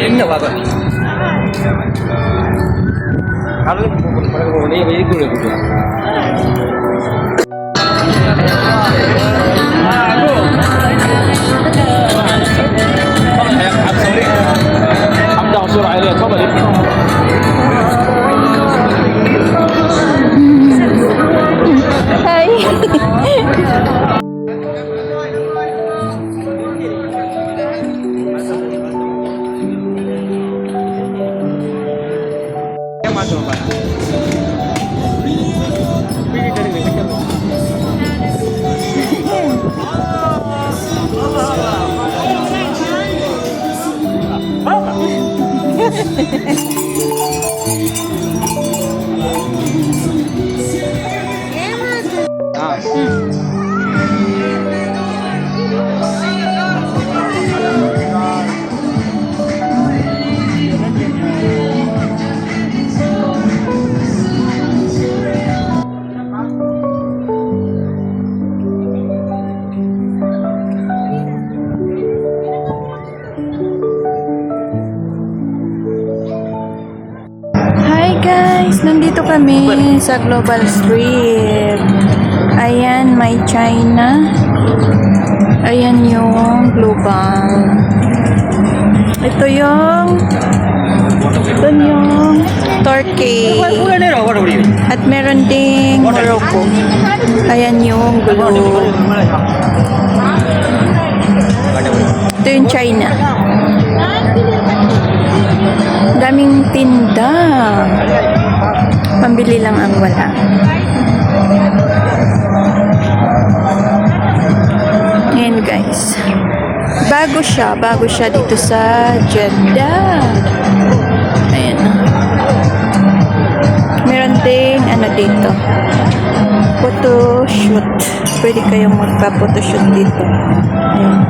என்ன பாக்க Nandito kami sa Global Street. Ayan, may China. Ayan yung Global. Ito yung Turkey. At meron ding Morocco. Ayan yung Globe. Ito yung China. Daming tinda. Pambili lang ang wala. Ayan guys. Bago siya dito sa Jeddah. Ayan. Meron ding ano dito. Photo shoot. Pwede kayong magpa-photo shoot dito. Ayan.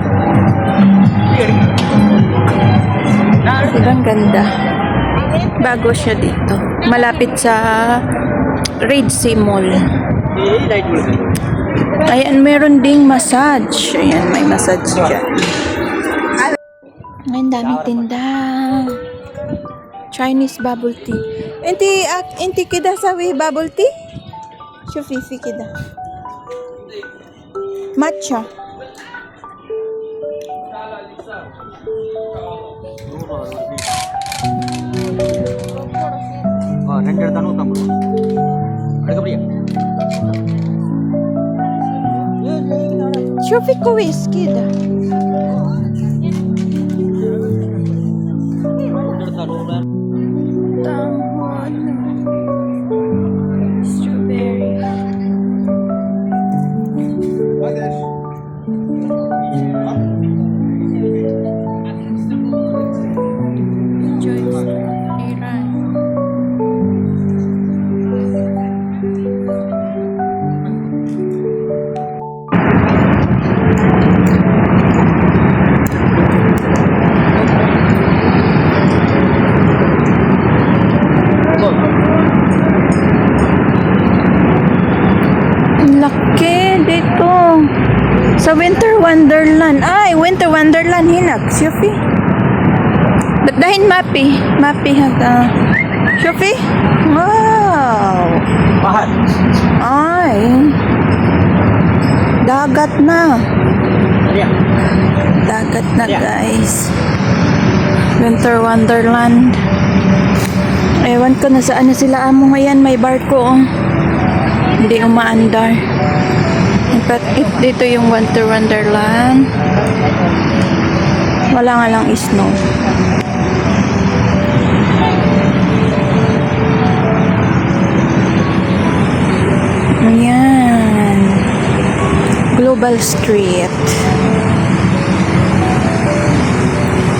Diba ang ganda? Bago siya dito. Malapit sa Red Sea Mall. Ayan, meron ding massage. Ayan, may massage dyan. Ang daming tinda. Chinese bubble tea. Inti kida sawi bubble tea? Shufifi kida. Matcha. شوفي كويس كده sa Winter Wonderland. Ay, Winter Wonderland hinak. Syufi. Dahin mapi. Mapi haga. Syufi. Wow. Mahal. Ay. Dagat na. Dagat na guys. Winter Wonderland. Ewan ko na saan na sila amo ngayon. May barko oh. Hindi umaandar. But dito yung Winter Wonderland. Wala nga lang snow. Ayan. Global Street.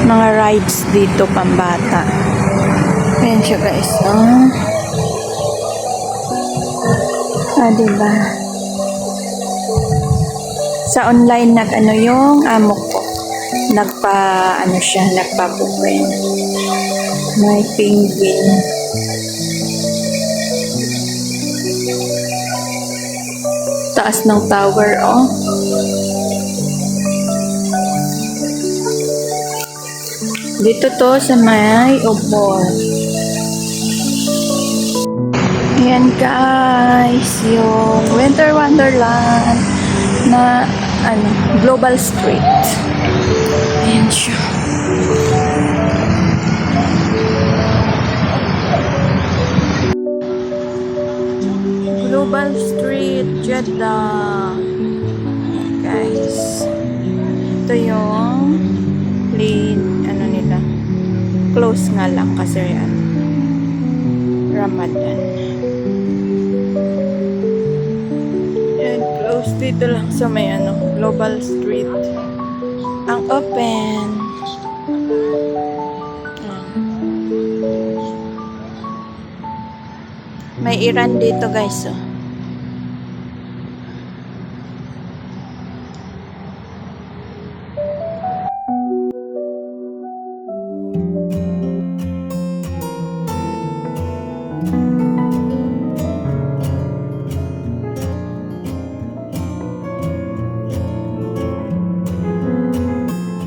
Mga rides dito pambata. Ayan siya guys. Diba? Sa online nag-ano yung amo ko. Nagpa-ano siya, nagpa-booking. May penguin. taas ng tower, oh. Dito to sa may Ubol. Ayan guys, yung Winter Wonderland na Global Street. Ayan siya. Global Street, Jeddah. Guys. Ito yung lane, nila. Close nga lang kasi Ramadan. Yan, close dito lang sa may Global Street. Ang open. May Iran dito guys, oh.